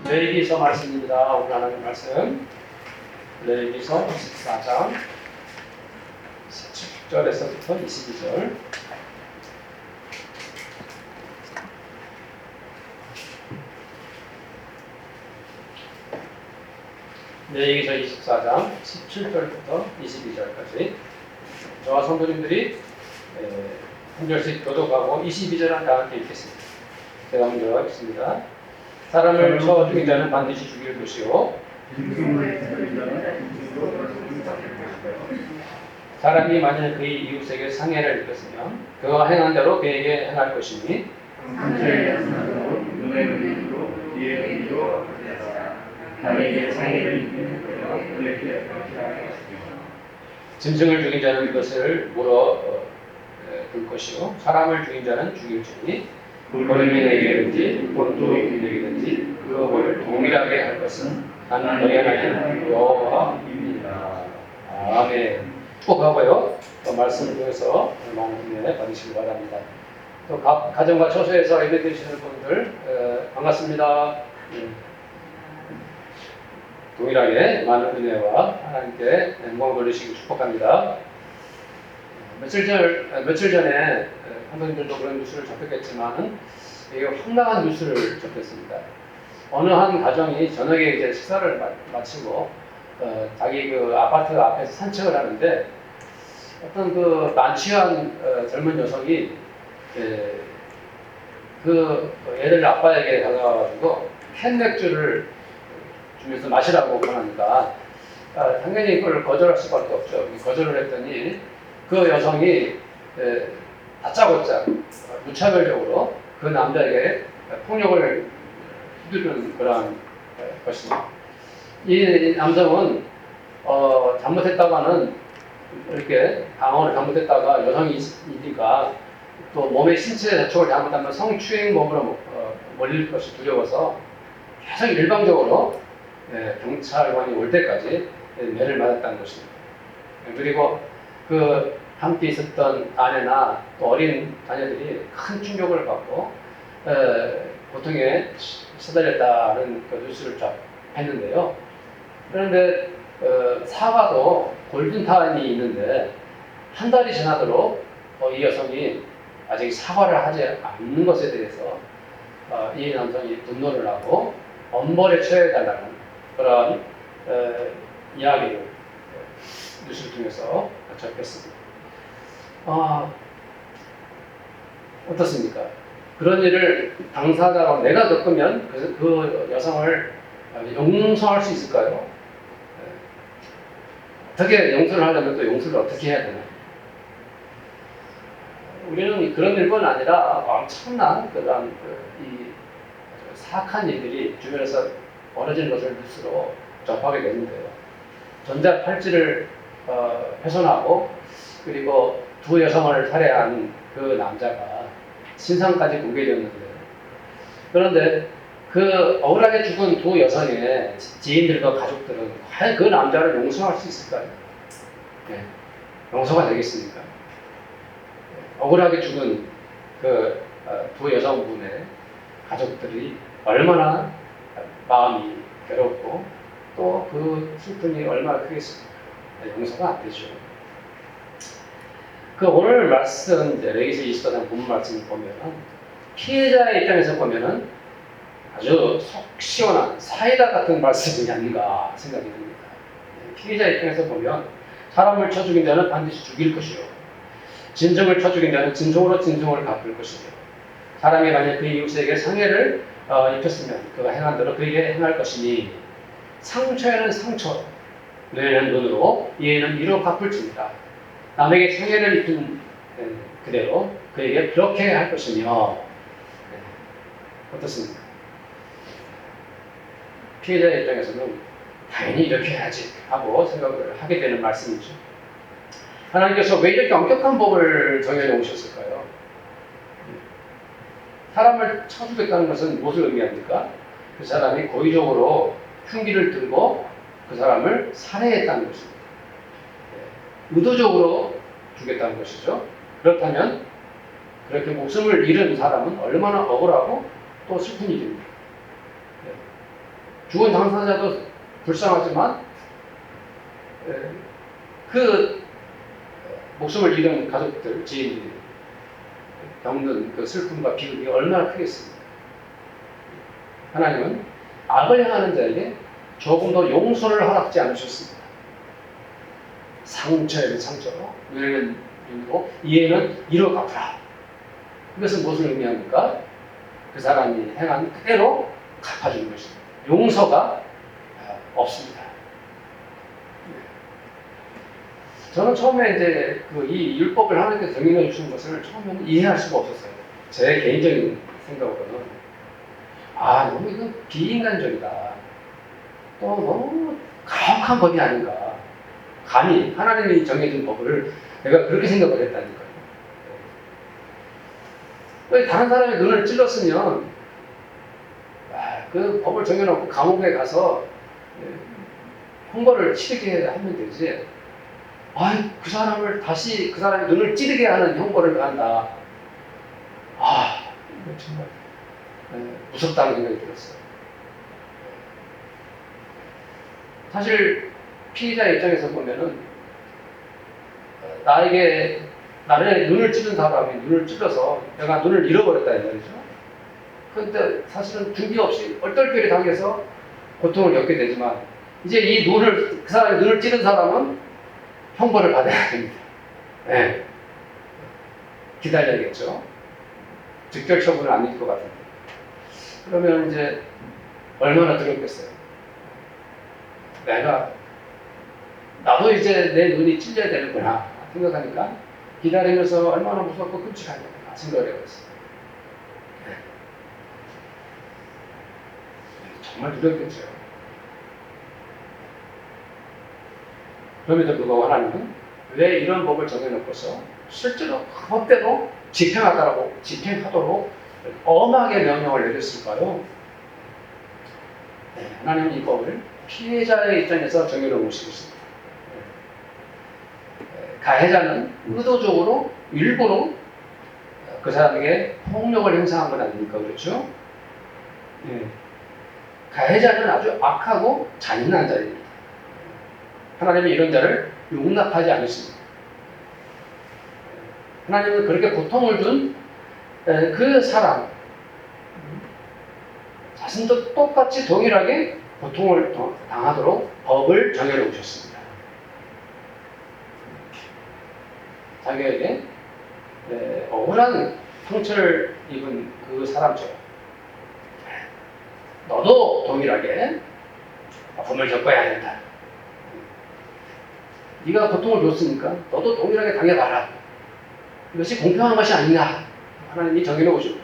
레위기서 말씀입니다. 오늘 하나님 말씀 레위기서 14장 17절에서부터 22절. 레위기서 24장 17절부터 22절까지 저와 성도님들이 한 절씩 교독하고 22절 다 함께 읽겠습니다. 제가 먼저 읽습니다. 사람을 쳐 죽인 자는 반드시 죽일 것이요 사람이 만일 그의 이웃에게 상해를 입혔으면 그가 행한 대로 그에게 행할 것이니 짐승을 죽인 자는 그것을 물어 볼 것이요 사람을 죽인 자는 죽일지니 고린에게든지 본토인에게든지 그것을 동일하게 할 것은 나는 너희 하나님 여호와입니다. 아멘. 축복하고요. 또 말씀을 통해서 많은 은혜 받으시기 바랍니다. 또 가정과 처소에서 예배 드리시는 분들 반갑습니다. 동일하게 많은 은혜와 하나님께 영광 돌리시기 축복합니다. 며칠 전에 한분들도 그런 뉴스를 접했겠지만은 이게 황당한 뉴스를 접했습니다. 어느 한 가정이 저녁에 이제 식사를 마치고 자기 그 아파트 앞에서 산책을 하는데 어떤 그 만취한 젊은 여성이 그 애들 아빠에게 다가와가지고 캔 맥주를 주면서 마시라고 권하니까 당연히 그걸 거절할 수밖에 없죠. 거절을 했더니 그 여성이 다짜고짜 무차별적으로 그 남자에게 폭력을 휘두르는 그런 것입니다. 이 남성은 잘못했다가는 이렇게 방어를 잘못했다가 여성이니까 또 몸의 신체 접촉을 잘못하면 성추행범으로 몰릴 것이 두려워서 계속 일방적으로 경찰관이 올 때까지 매를 맞았다는 것입니다. 그리고 그 함께 있었던 아내나 또 어린 자녀들이 큰 충격을 받고 고통에 시달렸다는 그 뉴스를 접했는데요. 그런데 사과도 골든타임이 있는데 한 달이 지나도록 이 여성이 아직 사과를 하지 않는 것에 대해서 이 남성이 분노를 하고 엄벌에 처해달라는 그런 이야기를 뉴스를 통해서 접했습니다. 어떻습니까? 그런 일을 당사자로 내가 겪으면 그 여성을 용서할 수 있을까요? 어떻게 용서를 하려면 또 용서를 어떻게 해야 되나? 우리는 그런 일뿐 아니라 엄청난 그런 이 사악한 일들이 주변에서 벌어지는 것을 뉴스로 접하게 되는데요. 전자팔찌를 훼손하고 그리고 두 여성을 살해한 그 남자가 신상까지 공개되었는데요. 그런데 그 억울하게 죽은 두 여성의 지인들과 가족들은 과연 그 남자를 용서할 수 있을까요? 네. 용서가 되겠습니까? 억울하게 죽은 그 두 여성분의 가족들이 얼마나 마음이 괴롭고 또 그 슬픔이 얼마나 크겠습니까? 용서가 안 되죠. 그 오늘 말씀, 레위기서 24장 본문 말씀을 보면 피해자의 입장에서 보면은 아주 속 시원한 사이다 같은 말씀이 아닌가 생각이 듭니다. 피해자 입장에서 보면 사람을 쳐 죽인 자는 반드시 죽일 것이요 진정을 쳐 죽인 자는 진정으로 진정을 갚을 것이며 사람이 만약 그 이웃에게 상해를 입혔으면 그가 행한 대로 그에게 행할 것이니 상처에는 상처, 뇌에는 눈으로, 이에는 이로 갚을지니라. 남에게 상해를 입힌 그대로 그에게 그렇게 할 것이며 어떻습니까? 피해자의 입장에서는 당연히 이렇게 해야지 하고 생각을 하게 되는 말씀이죠. 하나님께서 왜 이렇게 엄격한 법을 정해놓으셨을까요? 사람을 쳐주겠다는 것은 무엇을 의미합니까? 그 사람이 고의적으로 흉기를 들고 그 사람을 살해했다는 것입니다. 의도적으로 죽였다는 것이죠. 그렇다면 그렇게 목숨을 잃은 사람은 얼마나 억울하고 또 슬픈 일입니다. 죽은 당사자도 불쌍하지만 그 목숨을 잃은 가족들, 지인들이 겪는 그 슬픔과 비극이 얼마나 크겠습니까? 하나님은 악을 행하는 자에게 조금 더 용서를 허락지 않으셨습니다. 상처에는 상처로, 눈에는 눈으로, 이에는 이로 갚으라. 이것은 무엇을 의미합니까? 그 사람이 행한 그대로 갚아주는 것입니다. 용서가 없습니다. 저는 처음에 이제 이 율법을 하나님께 정의해 주신 것을 처음에는 이해할 수가 없었어요. 제 개인적인 생각으로는 너무 이건 비인간적이다. 또 너무 가혹한 법이 아닌가. 감히 하나님이 정해준 법을 내가 그렇게 생각을 했다니까요. 왜 다른 사람의 눈을 찔렀으면 그 법을 정해놓고 감옥에 가서 형벌을 치르게 하면 되지. 그 사람을 다시 그 사람의 눈을 찌르게 하는 형벌을 한다. 이거 정말 무섭다는 생각이 들었어요. 사실 피해자 입장에서 보면은 나를 눈을 찌른 사람이 눈을 찔러서 내가 눈을 잃어버렸다 이 말이죠. 그런데 사실은 준비 없이 얼떨결에 당해서 고통을 겪게 되지만 이제 그 사람의 눈을 찌른 사람은 형벌을 받아야 됩니다. 네. 기다려야겠죠. 즉결 처분은 아닐 것 같은데. 그러면 이제 얼마나 두렵겠어요. 나도 이제 내 눈이 찔려야 되는구나 생각하니까 기다리면서 얼마나 무섭고 끔찍하겠구나 생각을 해봤어요. 네. 정말 두렵겠죠. 그럼에도 불구하고 하나님은 왜 이런 법을 정해놓고서 실제로 그 법대로 집행하도록 엄하게 명령을 내렸을까요? 하나님은 이 법을 피해자의 입장에서 정해놓은 것입니다. 가해자는 의도적으로 일부러 그 사람에게 폭력을 행사한 건 아닙니까? 그렇죠? 가해자는 아주 악하고 잔인한 자입니다. 하나님은 이런 자를 용납하지 않으십니다. 하나님은 그렇게 고통을 준 그 사람 자신도 똑같이 동일하게 고통을 당하도록 법을 정해놓으셨습니다. 자기에게 억울한 상처를 입은 그 사람처럼 너도 동일하게 아픔을 겪어야 된다. 네가 고통을 줬으니까 너도 동일하게 당해봐라. 이것이 공평한 것이 아니냐. 하나님이 정해놓으신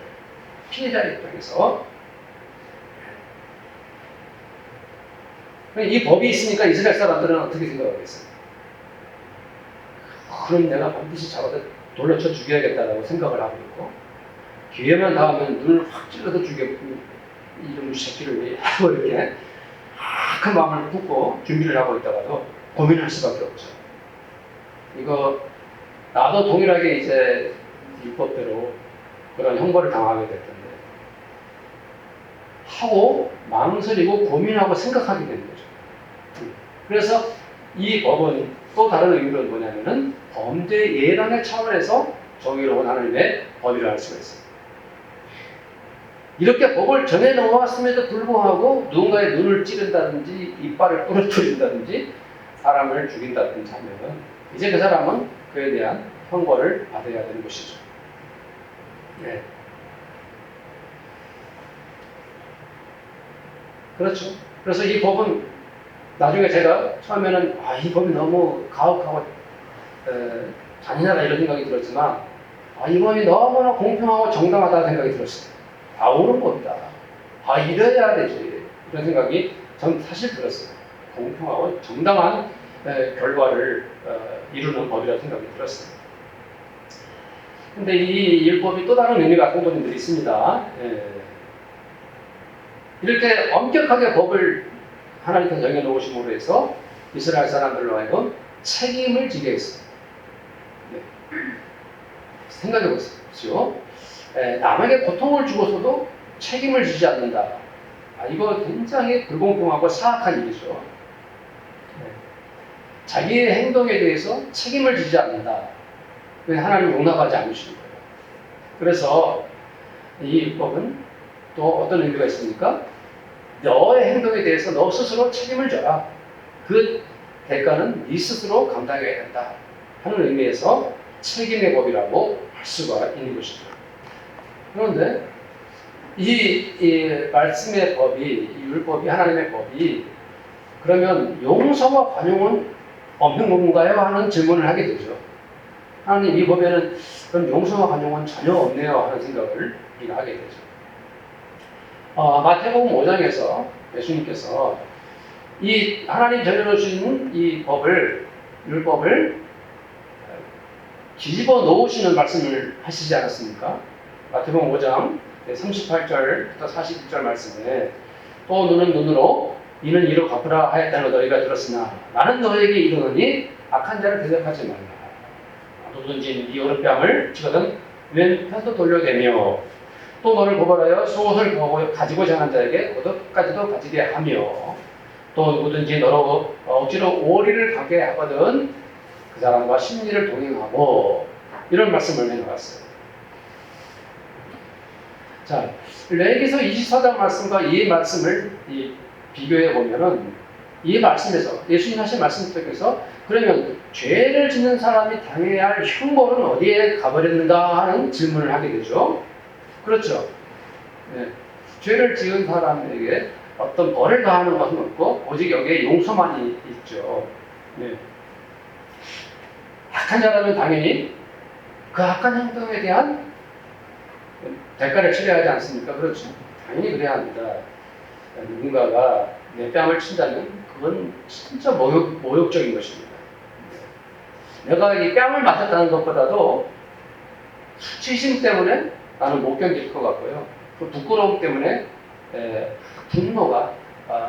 피해자의 입장에서 이 법이 있으니까 이스라엘 사람들은 어떻게 생각하겠어요? 그럼 내가 반드시 잡아서 돌려쳐 죽여야겠다라고 생각을 하고 있고 기회만 닿으면 눈을 확 찔러서 죽여버리고 이놈의 새끼를 왜 하고 이렇게 큰 마음을 품고 준비를 하고 있다가도 고민할 수밖에 없죠. 이거 나도 동일하게 이제 율법대로 그런 형벌을 당하게 될 텐데 하고 망설이고 고민하고 생각하게 되는 거죠. 그래서 이 법은 또 다른 의미로는 뭐냐면은 범죄 예방의 차원에서 정의로운 하나님의 법이라 할 수가 있습니다. 이렇게 법을 정해놓았음에도 불구하고 누군가의 눈을 찌른다든지 이빨을 부러뜨린다든지 사람을 죽인다든지 하면 이제 그 사람은 그에 대한 형벌을 받아야 되는 것이죠. 네. 그렇죠. 그래서 이 법은 나중에 제가 처음에는 이 법이 너무 가혹하고 잔인하다 이런 생각이 들었지만 이 법이 너무나 공평하고 정당하다는 생각이 들었어요. 옳은 법이다. 이래야 되지. 이런 생각이 전 사실 들었어요. 공평하고 정당한 결과를 이루는 법이라는 생각이 들었어요. 근데 이 율법이 또 다른 의미가 성도님들이 있습니다. 이렇게 엄격하게 법을 하나님께서 정해놓으심으로 해서 이스라엘 사람들로 하여금 책임을 지게 했습니다. 생각해 보십시오. 남에게 고통을 주고서도 책임을 지지 않는다. 이거 굉장히 불공평하고 사악한 일이죠. 네. 자기의 행동에 대해서 책임을 지지 않는다. 왜 하나님 용납하지 않으시는 거예요. 그래서 이 율법은 또 어떤 의미가 있습니까? 너의 행동에 대해서 너 스스로 책임을 져라. 그 대가는 네 스스로 감당해야 된다 하는 의미에서 책임의 법이라고 할 수가 있는 것이죠. 그런데 이 말씀의 법이, 이 율법이, 하나님의 법이 그러면 용서와 관용은 없는 건가요? 하는 질문을 하게 되죠. 하나님 이 법에는 그럼 용서와 관용은 전혀 없네요 하는 생각을 우리가 하게 되죠. 마태복음 5장에서 예수님께서 이 하나님 전해주신 이 법을, 율법을 뒤집어 놓으시는 말씀을 하시지 않았습니까? 마태복음 5장 38절부터 41절 말씀에 또 눈은 눈으로 이는 이로 갚으라 하였다는 걸 너희가 들었으나 나는 너에게 이르노니 악한 자를 대적하지 말라. 누구든지 네 오른뺨을 치거든 왼편도 돌려대며 또 너를 고발하여 속옷을 가지고자 하는 자에게 겉옷까지도 가지게 하며 또 누구든지 너로 억지로 오리를 가게 하거든 그 사람과 심리를 동행하고 이런 말씀을 해놓았어요. 자, 레위기서 24장 말씀과 이 말씀을 비교해 보면은 이 말씀에서 예수님 하신 말씀 속에서 그러면 죄를 짓는 사람이 당해야 할 형벌은 어디에 가버렸는가 하는 질문을 하게 되죠. 그렇죠. 네. 죄를 지은 사람에게 어떤 벌을 가하는 것은 없고 오직 여기에 용서만이 있죠. 네. 악한 자라면 당연히 그 악한 행동에 대한 대가를 치러야 하지 않습니까? 그렇죠. 당연히 그래야 합니다. 누군가가 내 뺨을 친다면 그건 진짜 모욕적인 것입니다. 내가 이 뺨을 맞았다는 것보다도 수치심 때문에 나는 못 견딜 것 같고요. 그 부끄러움 때문에 분노가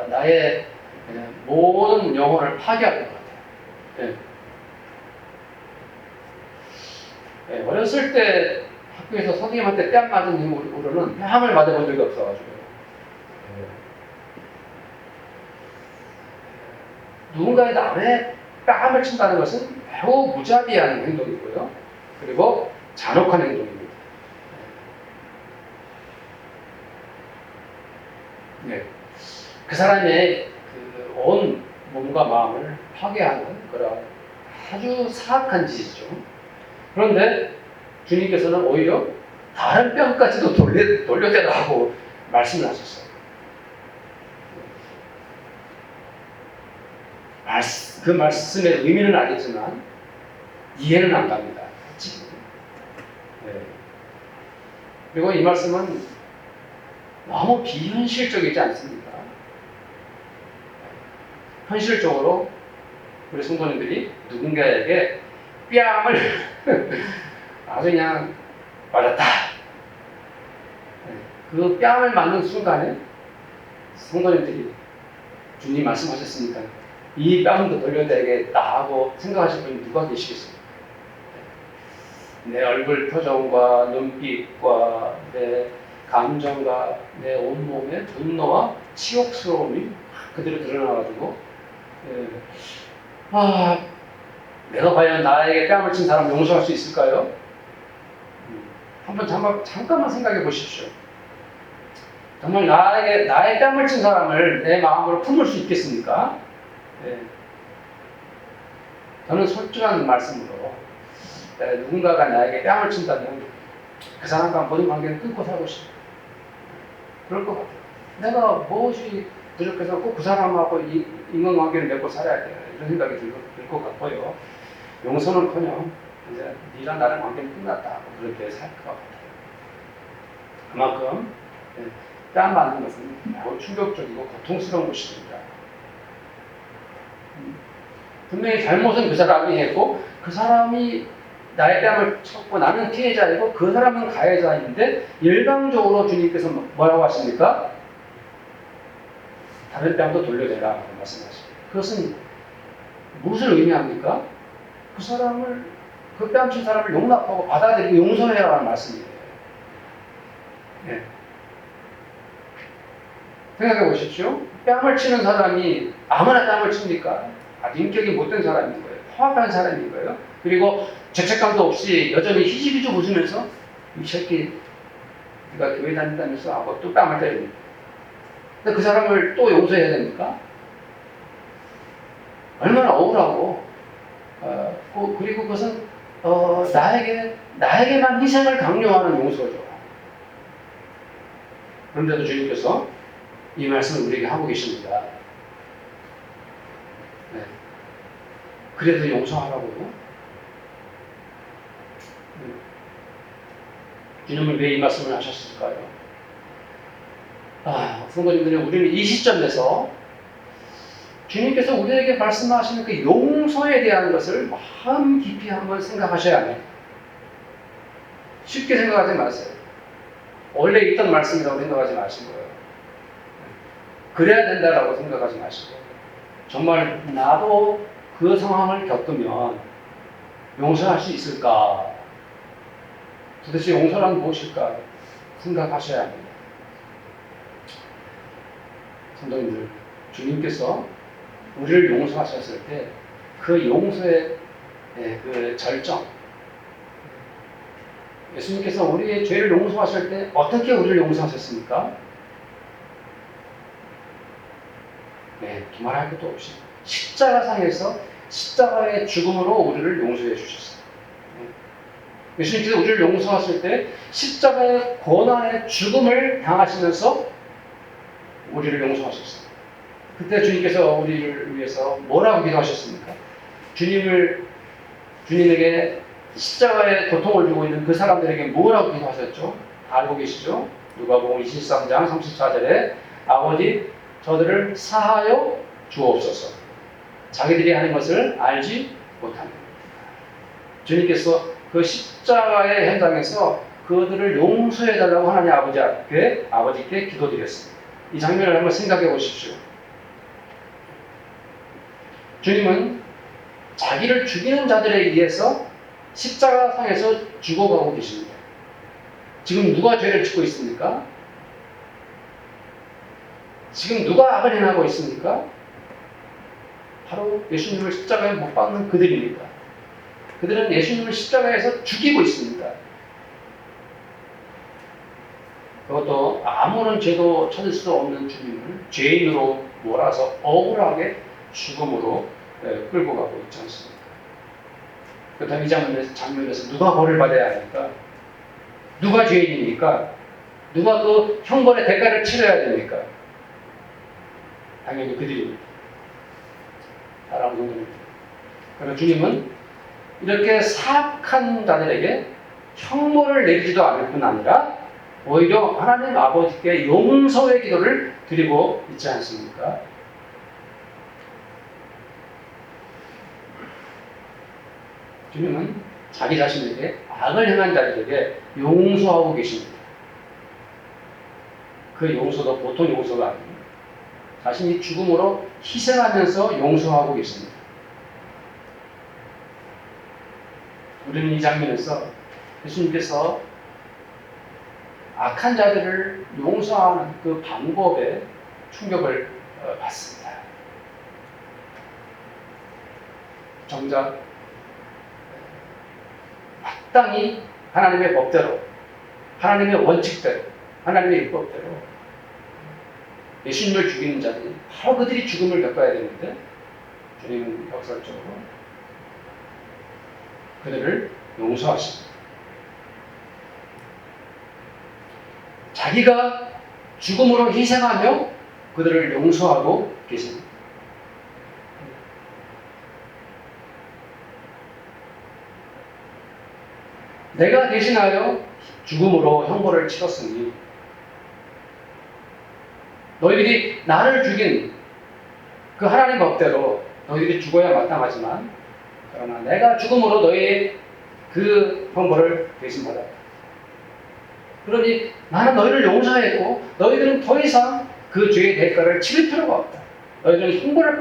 나의 모든 영혼을 파괴할 것 같아요. 어렸을 때 학교에서 선생님한테 뺨 맞은 이후로는 뺨을 맞아본 적이 없어가지고요. 누군가의 남의 뺨을 친다는 것은 매우 무자비한 행동이고요. 그리고 잔혹한 행동입니다. 네. 그 사람의 온 몸과 마음을 파괴하는 그런 아주 사악한 짓이죠. 그런데 주님께서는 오히려 다른 뺨까지도 돌려대라고 말씀을 하셨어요. 그 말씀의 의미는 알겠지만 이해는 안 갑니다. 네. 그리고 이 말씀은 너무 비현실적이지 않습니까? 현실적으로 우리 성도님들이 누군가에게 뺨을 아주 그냥 맞았다. 그 뺨을 맞는 순간에 성도님들이 주님 말씀하셨으니까 이 뺨도 돌려야겠다 하고 생각하실 분이 누가 계시겠습니까? 내 얼굴 표정과 눈빛과 내 감정과 내 온몸의 분노와 치욕스러움이 그대로 드러나가지고 내가 과연 나에게 뺨을 친 사람 용서할 수 있을까요? 한번 잠깐만 생각해 보십시오. 정말 나의 뺨을 친 사람을 내 마음으로 품을 수 있겠습니까? 네. 저는 솔직한 말씀으로 누군가가 나에게 뺨을 친다면 그 사람과 모든 관계를 끊고 살고 싶어요. 그럴 것 같아요. 내가 무엇이 부족해서 꼭 그 사람하고 인간관계를 맺고 살아야 돼요. 이런 생각이 들 것 같고요. 용서는커녕 이제 네가 나랑 관계는 끝났다. 그렇게 살 것 같아요. 그만큼 뺨 맞는 것은 매우 충격적이고 고통스러운 것입니다. 분명히 잘못은 그 사람이 했고 그 사람이 나의 뺨을 쳤고 나는 피해자이고 그 사람은 가해자인데 일방적으로 주님께서 뭐라고 하십니까? 다른 뺨도 돌려대라 말씀하십니다. 그것은 무엇을 의미합니까? 그 뺨 친 사람을 용납하고 받아들이고 용서해야 하는 말씀이에요. 네. 생각해 보십시오. 뺨을 치는 사람이 아무나 뺨을 칩니까? 아주 인격이 못된 사람인 거예요. 포악한 사람인 거예요. 그리고 죄책감도 없이 여전히 희지비죽 웃으면서 이 새끼 네가 교회 다닌다면서 하고 또 뺨을 때립니다. 근데 그 사람을 또 용서해야 됩니까? 얼마나 억울하고 그리고 그것은 나에게만 희생을 강요하는 용서죠. 그런데도 주님께서 이 말씀을 우리에게 하고 계십니다. 네. 그래도 용서하라고요? 주님은 왜 이 말씀을 하셨을까요? 성도님들이 우리는 이 시점에서 주님께서 우리에게 말씀하시는 그 용서에 대한 것을 마음 깊이 한번 생각하셔야 합니다. 쉽게 생각하지 마세요. 원래 있던 말씀이라고 생각하지 마시고요. 그래야 된다라고 생각하지 마시고 정말 나도 그 상황을 겪으면 용서할 수 있을까? 도대체 용서란 무엇일까? 생각하셔야 합니다. 성도님들, 주님께서 우리를 용서하셨을 때 그 용서의 그 절정, 예수님께서 우리의 죄를 용서하실 때 어떻게 우리를 용서하셨습니까? 네, 두말할 것도 없이 십자가상에서 십자가의 죽음으로 우리를 용서해 주셨어요. 예수님께서 우리를 용서하실 때 십자가의 고난의 죽음을 당하시면서 우리를 용서하셨어요. 그때 주님께서 우리를 위해서 뭐라고 기도하셨습니까? 주님에게 십자가의 고통을 주고 있는 그 사람들에게 뭐라고 기도하셨죠? 알고 계시죠? 누가복음 23장 34절에 아버지 저들을 사하여 주옵소서. 자기들이 하는 것을 알지 못합니다. 주님께서 그 십자가의 현장에서 그들을 용서해달라고 하나님 아버지께 기도드렸습니다. 이 장면을 한번 생각해 보십시오. 주님은 자기를 죽이는 자들에 의해서 십자가상에서 죽어가고 계십니다. 지금 누가 죄를 짓고 있습니까? 지금 누가 악을 행하고 있습니까? 바로 예수님을 십자가에 못 박는 그들입니다. 그들은 예수님을 십자가에서 죽이고 있습니다. 그것도 아무런 죄도 찾을 수 없는 주님을 죄인으로 몰아서 억울하게 죽음으로 끌고 가고 있지 않습니까? 그렇다면 이 장면에서 누가 벌을 받아야 합니까? 누가 죄인입니까? 누가 그 형벌의 대가를 치러야 됩니까? 당연히 그들입니다. 사랑하는 성도님. 그러나 주님은 이렇게 사악한 자들에게 형벌을 내리지도 않을 뿐 아니라 오히려 하나님 아버지께 용서의 기도를 드리고 있지 않습니까? 주님은 자기 자신에게 악을 행한 자들에게 용서하고 계십니다. 그 용서도 보통 용서가 아닙니다. 자신이 죽음으로 희생하면서 용서하고 계십니다. 우리는 이 장면에서 예수님께서 악한 자들을 용서하는 그 방법에 충격을 받습니다. 정작 마땅히 하나님의 법대로, 하나님의 원칙대로, 하나님의 율법대로 예수님을 죽이는 자들이 바로 그들이 죽음을 겪어야 되는데 주님은 역설적으로 그들을 용서하십니다. 자기가 죽음으로 희생하며 그들을 용서하고 계십니다. 내가 대신하여 죽음으로 형벌을 치렀으니 너희들이 나를 죽인 그 하나님 법대로 너희들이 죽어야 마땅하지만 그러나 내가 죽음으로 너희의 그 형벌을 대신 받았다. 그러니 나는 너희를 용서했고 너희들은 더 이상 그 죄의 대가를 치를 필요가 없다. 너희들은 형벌을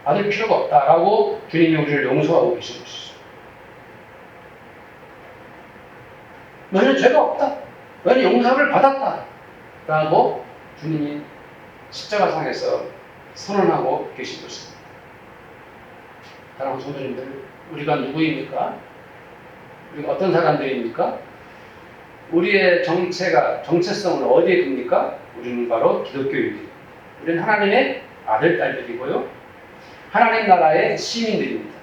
받을 필요가 없다라고 주님이 우리를 용서하고 계신 것이죠. 너희는 죄가 없다. 너희는 용서를 받았다. 라고 주님이 십자가상에서 선언하고 계신 것입니다. 사랑하는 성도님들, 우리가 누구입니까? 우리가 어떤 사람들입니까? 우리의 정체성은 어디에 둡니까? 우리는 바로 기독교인입니다. 우리는 하나님의 아들, 딸들이고요. 하나님 나라의 시민들입니다.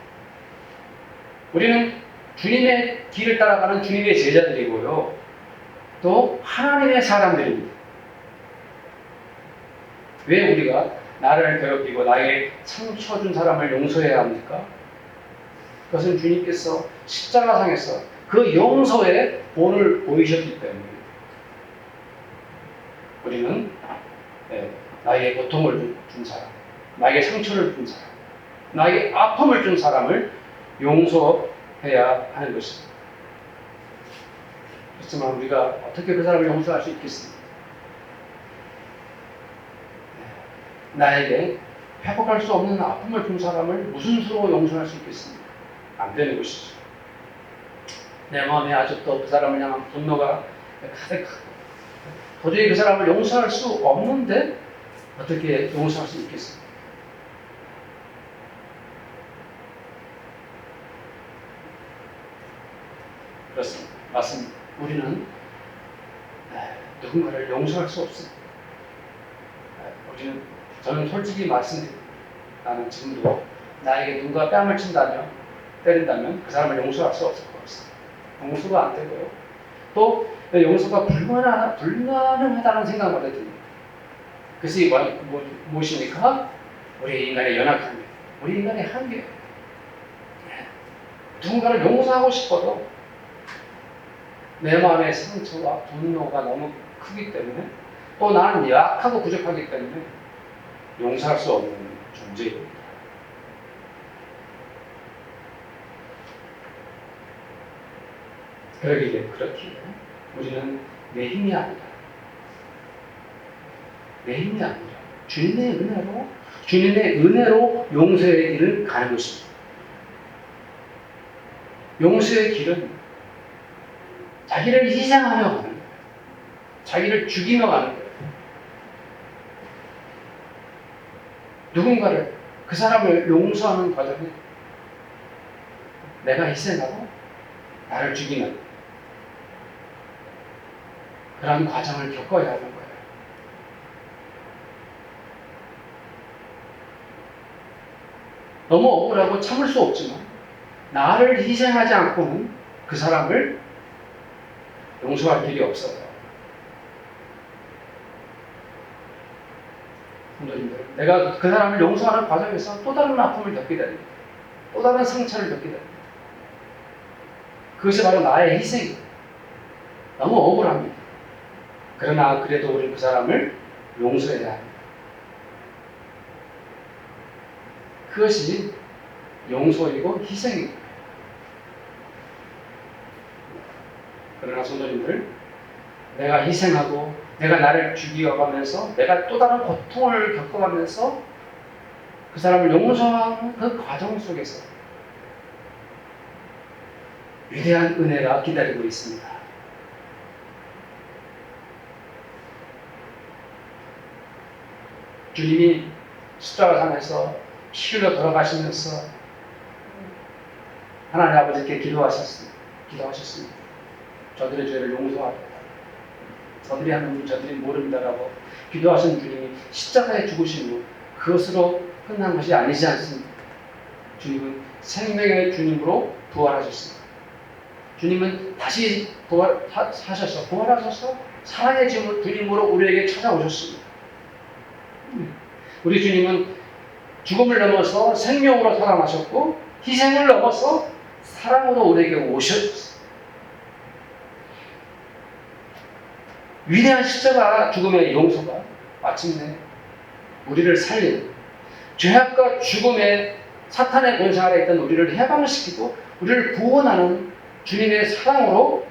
우리는 주님의 길을 따라가는 주님의 제자들이고요. 또 하나님의 사람들입니다. 왜 우리가 나를 괴롭히고 나에게 상처 준 사람을 용서해야 합니까? 그것은 주님께서 십자가상에서 그 용서의 본을 보이셨기 때문입니다. 우리는 나에게 고통을 준 사람, 나에게 상처를 준 사람, 나에게 아픔을 준 사람을 용서해야 하는 것입니다. 그렇지만 우리가 어떻게 그 사람을 용서할 수 있겠습니까? 나에게 회복할 수 없는 아픔을 준 사람을 무슨 수로 용서할 수 있겠습니까? 안 되는 것이죠. 내 마음에 아직도 그 사람을 향한 분노가 가득하고 도저히 그 사람을 용서할 수 없는데 어떻게 용서할 수 있겠습니까? 그렇습니다. 맞습니다. 우리는 누군가를 용서할 수 없습니다. 저는 솔직히 말씀드립니다. 나는 지금도 나에게 누군가 뺨을 친다면, 때린다면 그 사람을 용서할 수 없을 것 같습니다. 용서가 안 되고요. 또 용서가 불가능하다는 생각을 듭니다. 그것이 무엇입니까? 우리 인간의 연약함이에요. 우리 인간의 한계예요. 누군가를 용서하고 싶어도 내 마음의 상처와 분노가 너무 크기 때문에 또 나는 약하고 부족하기 때문에 용서할 수 없는 존재입니다. 그러기에 우리는 내 힘이 아니라 주님의 은혜로 용서의 길을 가는 것입니다. 용서의 길은 자기를 희생하며 가는 거예요. 자기를 죽이며 가는 거예요. 누군가를, 그 사람을 용서하는 과정에 내가 희생하고 나를 죽이는 그런 과정을 겪어야 하는 거예요. 너무 억울하고 참을 수 없지만 나를 희생하지 않고는 그 사람을 용서할 길이 없어요. 성도님들, 내가 그 사람을 용서하는 과정에서 또 다른 아픔을 겪게 됩니다. 또 다른 상처를 겪게 됩니다. 그것이 바로 나의 희생이에요. 너무 억울합니다. 그러나 그래도 우리는 그 사람을 용서해야 합니다. 그것이 용서이고 희생입니다. 그러나 성도님들, 내가 희생하고 내가 나를 죽여가면서 내가 또 다른 고통을 겪어가면서 그 사람을 용서하는 그 과정 속에서 위대한 은혜가 기다리고 있습니다. 주님이 십자가상에서 피 흘려 돌아가시면서 하나님 아버지께 기도하셨습니다. 저들의 죄를 용서하겠다. 저들이 하는 일 저들이 모릅니다라고 기도하신 주님이 십자가에 죽으신 후 그것으로 끝난 것이 아니지 않습니까? 주님은 생명의 주님으로 부활하셨습니다. 주님은 다시 부활하셔서 사랑의 주님으로 우리에게 찾아오셨습니다. 우리 주님은 죽음을 넘어서 생명으로 살아나셨고 희생을 넘어서 사랑으로 우리에게 오셨습니다. 위대한 십자가 죽음의 용서가 마침내 우리를 살리는, 죄악과 죽음의 사탄의 권세 아래 있던 우리를 해방시키고 우리를 구원하는 주님의 사랑으로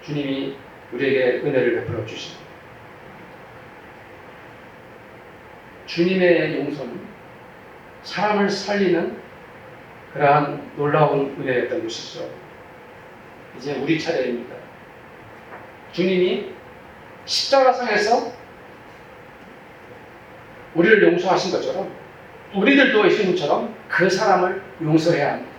주님이 우리에게 은혜를 베풀어 주십니다. 주님의 용서는 사람을 살리는 그러한 놀라운 은혜였던 것이죠. 이제 우리 차례입니다. 주님이 십자가상에서 우리를 용서하신 것처럼 우리들도 예수님처럼 그 사람을 용서해야 합니다.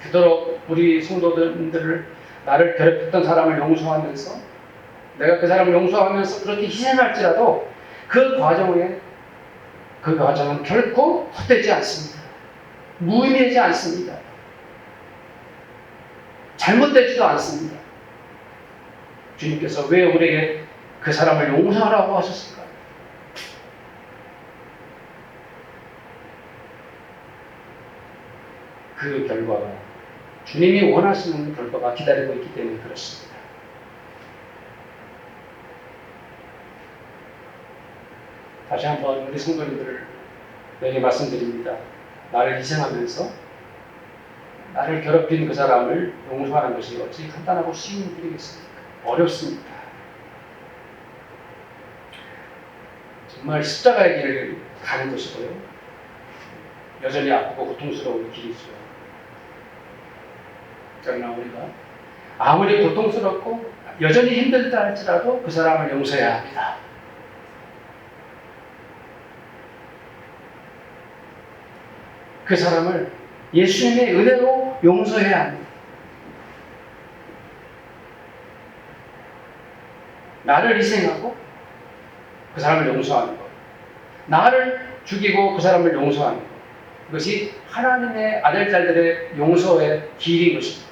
그토록 우리 성도들을 나를 괴롭혔던 사람을 용서하면서 내가 그 사람을 용서하면서 그렇게 희생할지라도 그 과정은 결코 헛되지 않습니다. 무의미하지 않습니다. 잘못되지도 않습니다. 주님께서 왜 우리에게 그 사람을 용서하라고 하셨을까요? 그 결과가 주님이 원하시는 결과가 기다리고 있기 때문에 그렇습니다. 다시 한번 우리 성도님들에게 말씀드립니다. 나를 희생하면서 나를 괴롭힌 그 사람을 용서하는 것이 어찌 간단하고 쉬운 일이겠습니까? 어렵습니다. 정말 십자가의 길을 가는 것이고요. 여전히 아프고 고통스러운 길이죠. 그러나 우리가 아무리 고통스럽고 여전히 힘들다 할지라도 그 사람을 용서해야 합니다. 그 사람을 예수님의 은혜로 용서해야 합니다. 나를 희생하고 그 사람을 용서하는 것, 나를 죽이고 그 사람을 용서하는 것, 이것이 하나님의 아들딸들의 용서의 길인 것입니다.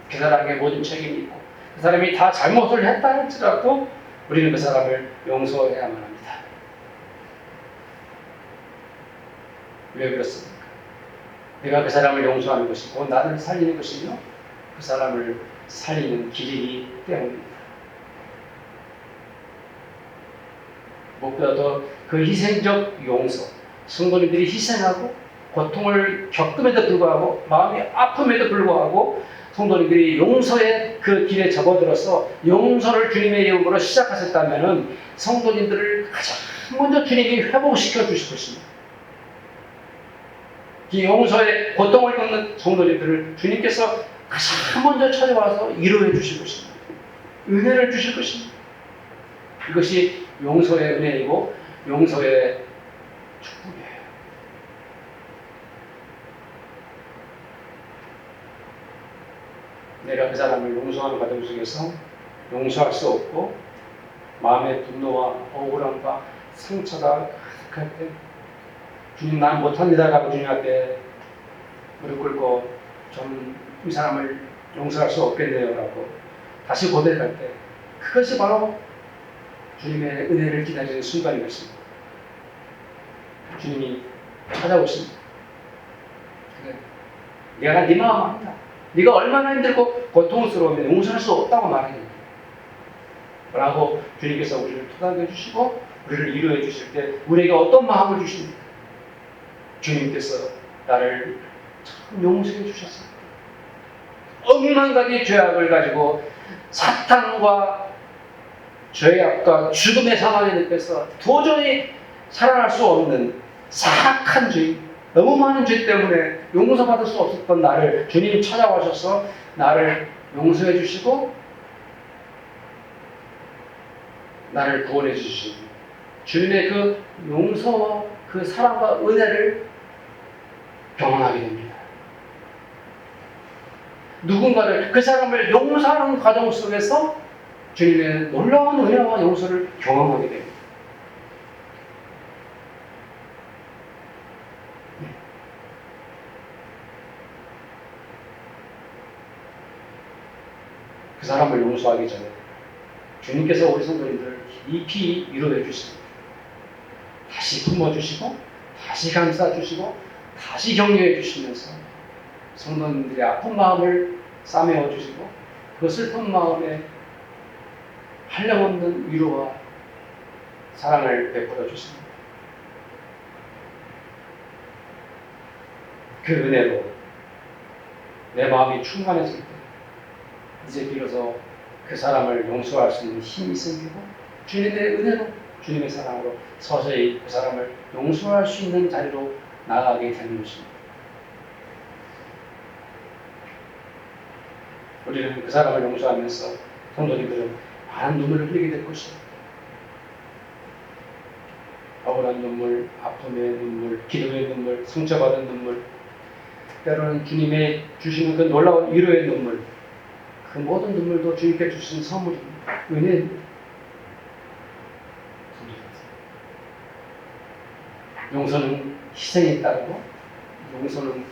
그 사람에게 모든 책임이 있고 그 사람이 다 잘못을 했다 할지라도 우리는 그 사람을 용서해야만 합니다. 왜 그렇습니까? 내가 그 사람을 용서하는 것이고 나를 살리는 것이며 그 사람을 살리는 길이기 때문입니다. 무엇보다도 그 희생적 용서, 성도님들이 희생하고 고통을 겪음에도 불구하고 마음이 아픔에도 불구하고 성도님들이 용서의 그 길에 접어들어서 용서를 주님의 이름으로 시작하셨다면 성도님들을 가장 먼저 주님이 회복시켜 주실 것입니다. 이 용서의 고통을 겪는 성도님들을 주님께서 가장 먼저 찾아와서 위로해 주실 것입니다. 은혜를 주실 것입니다. 이것이 용서의 은혜이고 용서의 축복이에요. 내가 그 사람을 용서하는 과정 속에서 용서할 수 없고 마음의 분노와 억울함과 상처가 가득할 때 주님 난 못합니다 라고 주님 앞에 무릎 꿇고 좀 이 사람을 용서할 수 없겠네요 라고 다시 고백할 때 그것이 바로 주님의 은혜를 기다리는 순간인 것입니다. 주님이 찾아오십니다. 내가 네 마음 압니다. 네가 얼마나 힘들고 고통스러우면 용서할 수 없다고 말하겠냐 라고 주님께서 우리를 토닥여 주시고 우리를 위로해 주실 때 우리에게 어떤 마음을 주십니까? 주님께서 나를 참 용서해 주셨습니다. 억만 가지 죄악을 가지고 사탄과 죄악과 죽음의 상황에 늪에서 도저히 살아날 수 없는 사악한 죄, 너무 많은 죄 때문에 용서받을 수 없었던 나를 주님이 찾아와셔서 나를 용서해 주시고 나를 구원해 주시고 주님의 그 용서와 그 사랑과 은혜를 경험하게 됩니다. 누군가를 그 사람을 용서하는 과정 속에서 주님의 놀라운 은혜와 용서를 경험하게 됩니다. 그 사람을 용서하기 전에 주님께서 우리 성도님들을 깊이 위로해 주십니다. 다시 품어주시고 다시 감싸주시고 다시 격려해 주시면서 성도님들의 아픈 마음을 싸매어 주시고 그 슬픈 마음에 한량없는 위로와 사랑을 베풀어 주십니다. 그 은혜로 내 마음이 충만해질 때 이제 비로소 그 사람을 용서할 수 있는 힘이 생기고 주님의 은혜로 주님의 사랑으로 서서히 그 사람을 용서할 수 있는 자리로 나아가게 되는 것입니다. 우리는 그 사람을 용서하면서 성도님들은 많은 눈물을 흘리게 될 것입니다. 억울한 눈물, 아픔의 눈물, 기도의 눈물, 상처받은 눈물, 때로는 주님의 주시는 그 놀라운 위로의 눈물, 그 모든 눈물도 주님께 주신 선물입니다. 은혜입니다. 용서는 희생이 따르고 용서는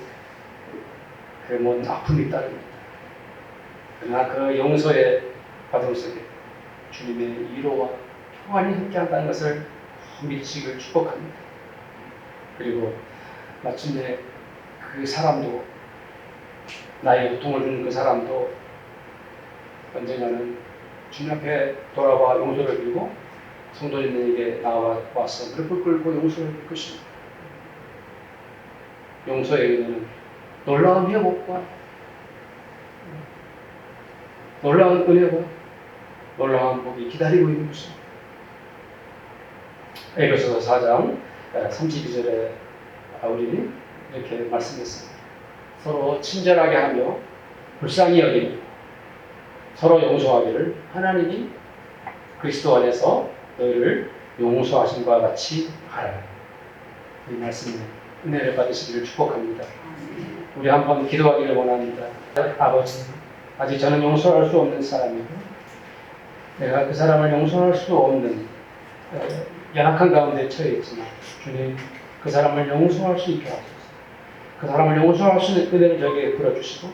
그 모든 아픔이 따릅니다. 그러나 그 용서의 과정 속에 주님의 위로와 평안이 함께한다는 것을 미치기를 축복합니다. 그리고 마침내 그 사람도, 나의 고통을 주는 그 사람도 언젠가는 주님 앞에 돌아와 용서를 빌고 성도님에게 나와서 무릎을 꿇고 용서를 빌 것입니다. 용서의 은혜는 놀라운 회복과 놀라운 은혜와 놀라운 복이 기다리고 있는 것입니다. 에베소서 4장 32절에 바울이 이렇게 말씀했습니다. 서로 친절하게 하며 불쌍히 여기며 서로 용서하기를 하나님이 그리스도 안에서 너희를 용서하신과 같이 하라. 이 말씀에 은혜를 받으시기를 축복합니다. 우리 한번 기도하기를 원합니다. 아버지, 아직 저는 용서할 수 없는 사람이고 내가 그 사람을 용서할 수 없는 연약한 가운데 처해 있지만 주님, 그 사람을 용서할 수 있게 하소서. 그 사람을 용서할 수 있는 은혜를 저에게 부어주시고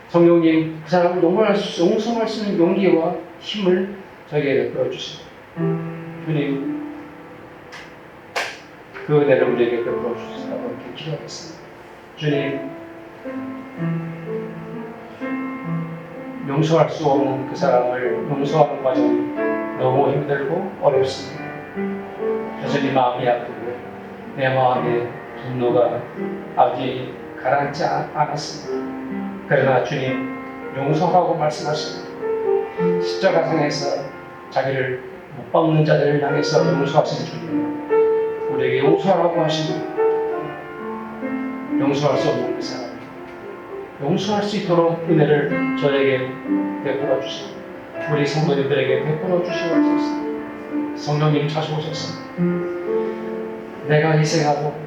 성령님, 그 사람을 용서할 수 있는 용기와 힘을 저에게 부어주시고 주님, 그 은혜를 우리에게 베풀어 주시라고 이렇게 기도하겠습니다. 주님, 용서할 수 없는 그 사람을 용서하는 과정이 너무 힘들고 어렵습니다. 여전히 마음이 아프고 내 마음에 분노가 아직 가라앉지 않았습니다. 그러나 주님, 용서하라고 말씀하십니다. 십자가상에서 자기를 못 박는 자들을 향해서 용서하신 주님, 우리에게 용서하라고 하십니다. 용서할 수 없는 그 사람, 용서할 수 있도록 은혜를 저에게 베풀어 주시고 우리 성도님들에게 베풀어 주시옵소서. 성령님 찾아오셔서 내가 희생하고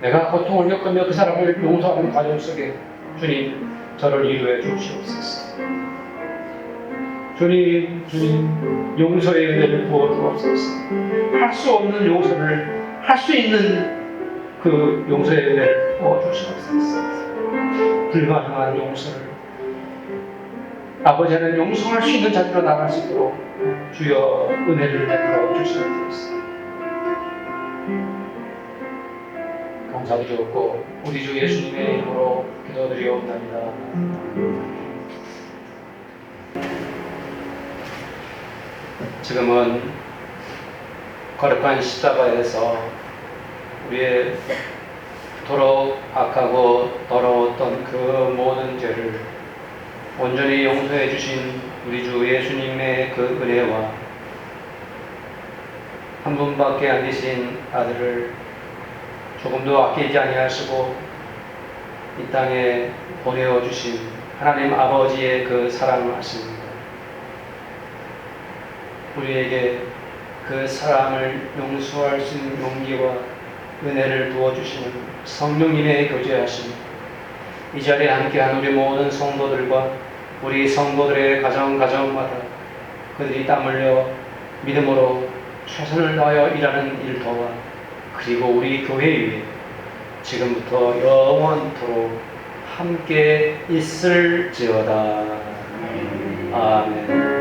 내가 고통을 겪으며 그 사람을 용서하는 과정 속에 주님, 저를 위로해 주시옵소서. 주님, 용서의 은혜를 부어 주옵소서. 할 수 없는 용서를 할 수 있는 그 용서의 은혜를 부어 주시옵소서. 불가능한 용서를 아버지는 용서할 수 있는 자리로 나갈 수 있도록 주여 은혜를 베풀어 주시옵소서. 감사드리옵고 우리 주 예수님의 이름으로 기도드리옵나이다. 지금은 거룩한 십자가에서 우리의 그토록 악하고 더러웠던 그 모든 죄를 온전히 용서해 주신 우리 주 예수님의 그 은혜와 한 분밖에 안 계신 아들을 조금도 아끼지 아니하시고 이 땅에 보내어 주신 하나님 아버지의 그 사랑을 아십니다. 우리에게 그 사랑을 용서할 수 있는 용기와 은혜를 부어주시는 성령님의 교제하심, 이 자리에 함께한 우리 모든 성도들과 우리 성도들의 가정마다 그들이 땀 흘려 믿음으로 최선을 다하여 일하는 일터와 그리고 우리 교회 위에 지금부터 영원토록 함께 있을지어다. 아멘.